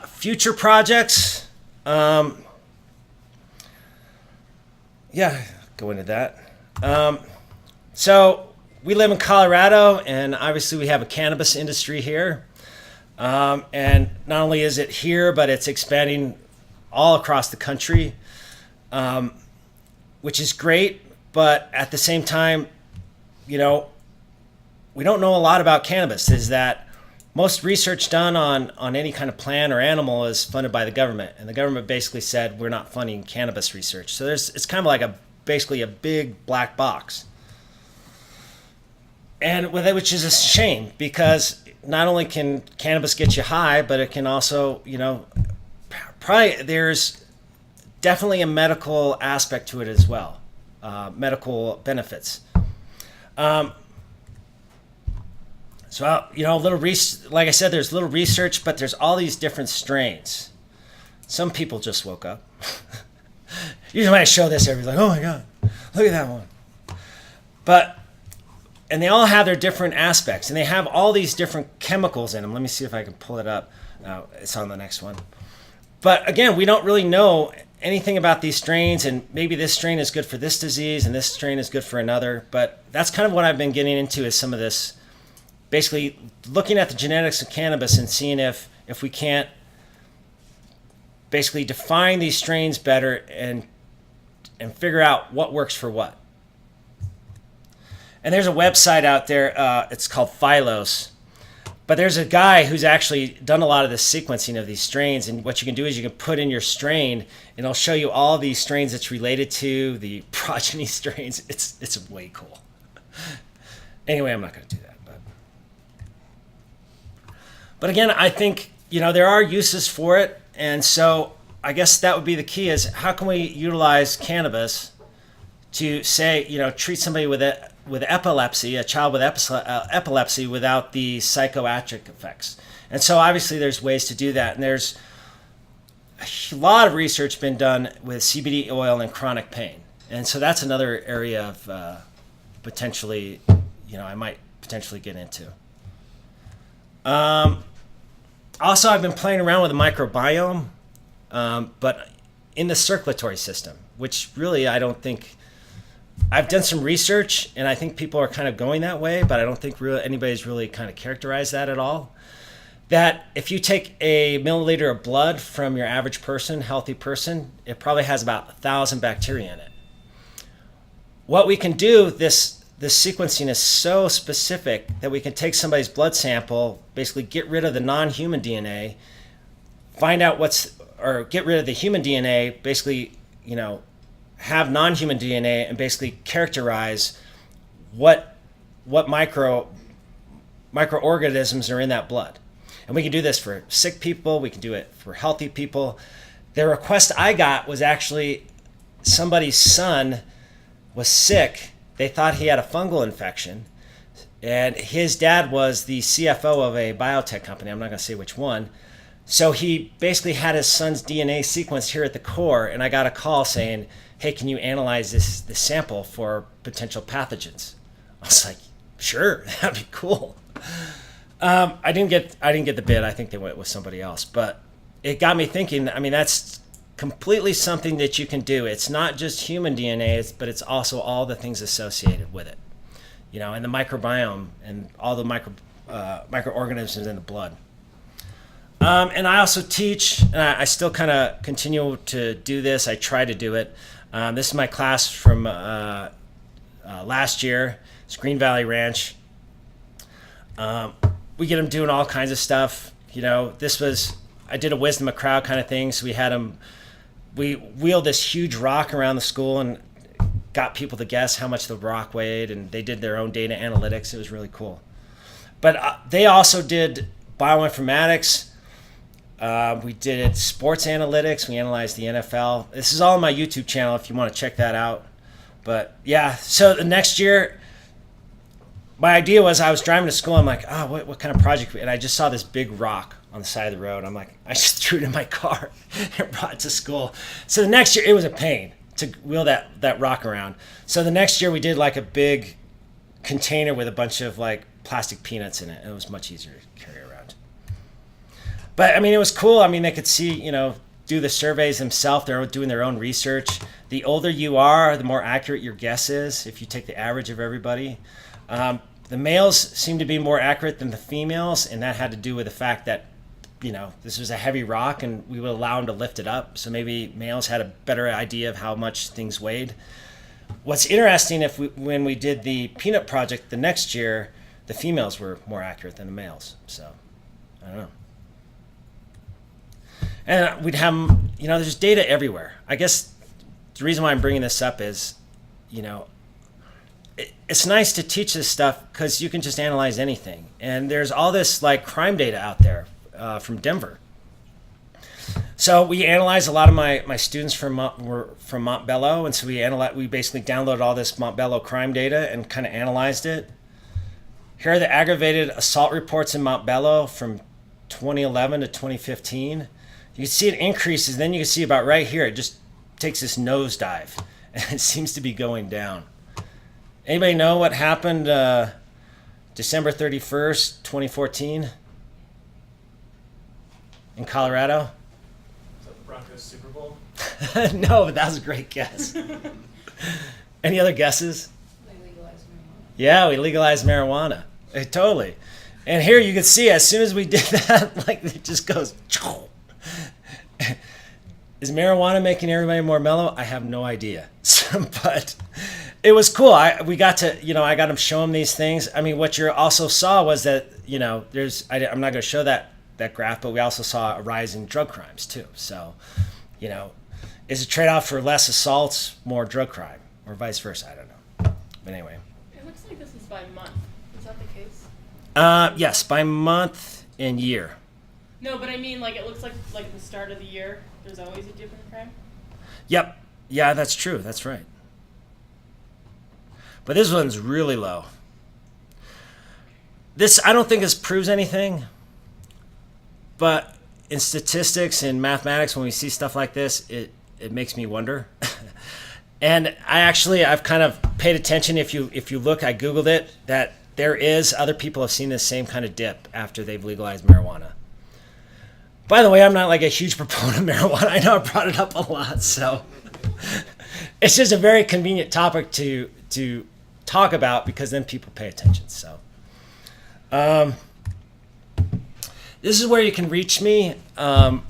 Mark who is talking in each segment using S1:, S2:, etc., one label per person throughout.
S1: Future projects. Yeah, go into that. So we live in Colorado, and obviously we have a cannabis industry here. And not only is it here, but it's expanding all across the country, which is great. But at the same time, we don't know a lot about cannabis. Is that most research done on any kind of plant or animal is funded by the government, and the government basically said we're not funding cannabis research. So it's kind of like basically a big black box, and with it, which is a shame, because not only can cannabis get you high, but it can also, probably there's definitely a medical aspect to it as well, medical benefits. So, like I said, there's little research, but there's all these different strains. Some people just woke up. Usually when I show this, everybody's like, oh my God, look at that one. And they all have their different aspects, and they have all these different chemicals in them. Let me see if I can pull it up. It's on the next one. But again, we don't really know anything about these strains, and maybe this strain is good for this disease, and this strain is good for another. But that's kind of what I've been getting into, is some of this, basically looking at the genetics of cannabis and seeing if we can't basically define these strains better and figure out what works for what. And there's a website out there, it's called Phylos. But there's a guy who's actually done a lot of the sequencing of these strains, and what you can do is you can put in your strain, and it'll show you all these strains it's related to, the progeny strains. It's way cool. Anyway, I'm not going to do that. But again, I think, there are uses for it. And so I guess that would be the key, is how can we utilize cannabis to say, treat somebody with epilepsy, a child with epilepsy, without the psychoactive effects. And so obviously there's ways to do that. And there's a lot of research been done with CBD oil and chronic pain. And so that's another area of potentially, I might potentially get into. Also, I've been playing around with the microbiome, but in the circulatory system, which really I don't think, I've done some research, and I think people are kind of going that way, but I don't think anybody's really kind of characterized that at all. That if you take a milliliter of blood from your average person, healthy person, it probably has about 1,000 bacteria in it. What we can do, this sequencing is so specific that we can take somebody's blood sample, basically get rid of the non-human DNA, find out get rid of the human DNA, basically, have non-human DNA, and basically characterize what microorganisms are in that blood. And we can do this for sick people, we can do it for healthy people. The request I got was actually somebody's son was sick. They thought he had a fungal infection, and his dad was the CFO of a biotech company. I'm not going to say which one. So he basically had his son's DNA sequenced here at the core, and I got a call saying, hey, can you analyze this sample for potential pathogens? I was like, sure, that'd be cool. I didn't get the bid. I think they went with somebody else, but it got me thinking. I mean, that's completely something that you can do. It's not just human DNA, but it's also all the things associated with it, and the microbiome and all the microorganisms in the blood. And I also teach, and I still kind of continue to do this. I try to do it. This is my class from last year. It's Green Valley Ranch. We get them doing all kinds of stuff. I did a wisdom of crowd kind of thing. So we had them, we wheeled this huge rock around the school and got people to guess how much the rock weighed, and they did their own data analytics. It was really cool. But they also did bioinformatics. We did sports analytics. We analyzed the NFL. This is all on my YouTube channel if you want to check that out. But yeah, so the next year, my idea was I was driving to school. I'm like, what kind of project? And I just saw this big rock on the side of the road. I'm like, I just threw it in my car and brought it to school. So the next year, it was a pain to wheel that rock around. So the next year, we did like a big container with a bunch of like plastic peanuts in it. It was much easier to carry around. But I mean, it was cool. I mean, they could see, do the surveys themselves. They're doing their own research. The older you are, the more accurate your guess is if you take the average of everybody. The males seem to be more accurate than the females, and that had to do with the fact that, this was a heavy rock and we would allow them to lift it up. So maybe males had a better idea of how much things weighed. What's interesting, when we did the peanut project the next year, the females were more accurate than the males. So, I don't know. And we'd have, there's data everywhere. I guess the reason why I'm bringing this up is, it's nice to teach this stuff because you can just analyze anything. And there's all this like crime data out there from Denver. So we analyzed a lot of my students were from Montbello, and so we basically downloaded all this Montbello crime data and kind of analyzed it. Here are the aggravated assault reports in Montbello from 2011 to 2015. You can see it increases, then you can see about right here, it just takes this nosedive, and it seems to be going down. Anybody know what happened December 31st, 2014 in Colorado?
S2: Is that the Broncos Super Bowl?
S1: No, but that was a great guess. Any other guesses?
S3: They legalized marijuana.
S1: Yeah, we legalized marijuana. Totally. And here you can see as soon as we did that, like it just goes. Is marijuana making everybody more mellow? I have no idea. But it was cool. We got to, I got to show them these things. I mean, what you also saw was that, I'm not going to show that graph, but we also saw a rise in drug crimes too. So, is a trade-off for less assaults, more drug crime, or vice versa? I don't know. But anyway.
S3: It looks like this is by month. Is that the case?
S1: Yes, by month and year.
S3: No, but I mean, like, it looks like at the start of the year, there's always a dip in crime.
S1: Yep. Yeah, that's true. That's right. But this one's really low. This, I don't think this proves anything. But in statistics and mathematics, when we see stuff like this, it makes me wonder. And I've kind of paid attention. If you look, I Googled it, that there is other people have seen this same kind of dip after they've legalized marijuana. By the way, I'm not like a huge proponent of marijuana. I know I brought it up a lot, so it's just a very convenient topic to talk about because then people pay attention. So, this is where you can reach me. Like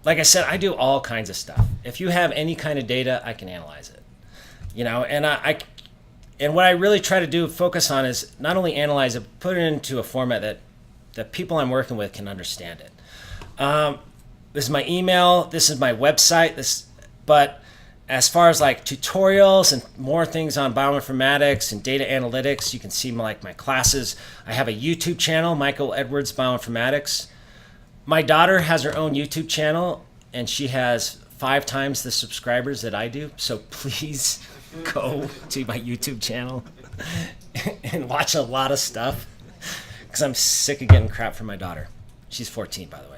S1: I said, I do all kinds of stuff. If you have any kind of data, I can analyze it. And what I really try to focus on is not only analyze it, but put it into a format that the people I'm working with can understand it. This is my email. This is my website. But as far as like tutorials and more things on bioinformatics and data analytics, you can see my classes. I have a YouTube channel, Michael Edwards Bioinformatics. My daughter has her own YouTube channel, and she has 5 times the subscribers that I do. So please go to my YouTube channel and watch a lot of stuff because I'm sick of getting crap from my daughter. She's 14, by the way.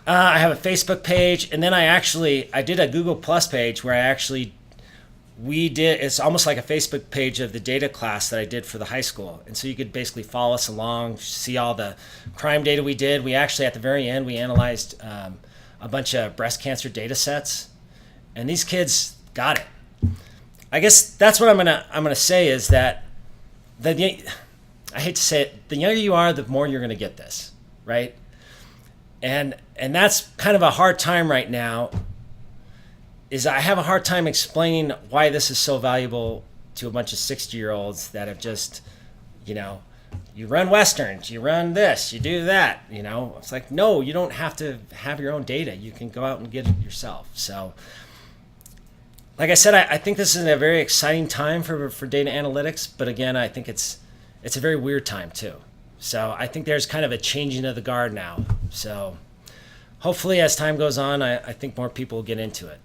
S1: I have a Facebook page, and then I did a Google Plus page where it's almost like a Facebook page of the data class that I did for the high school. And so you could basically follow us along, see all the crime data we did. We actually, at the very end, we analyzed a bunch of breast cancer data sets, and these kids got it. I guess that's what I'm gonna say is that I hate to say it, the younger you are, the more you're gonna get this, right? And that's kind of a hard time right now, is I have a hard time explaining why this is so valuable to a bunch of 60-year-olds that have just, you run Westerns, you run this, you do that, It's like, no, you don't have to have your own data. You can go out and get it yourself. So, like I said, I think this is a very exciting time for data analytics, but again, I think it's a very weird time too. So I think there's kind of a changing of the guard now. So hopefully as time goes on, I think more people will get into it.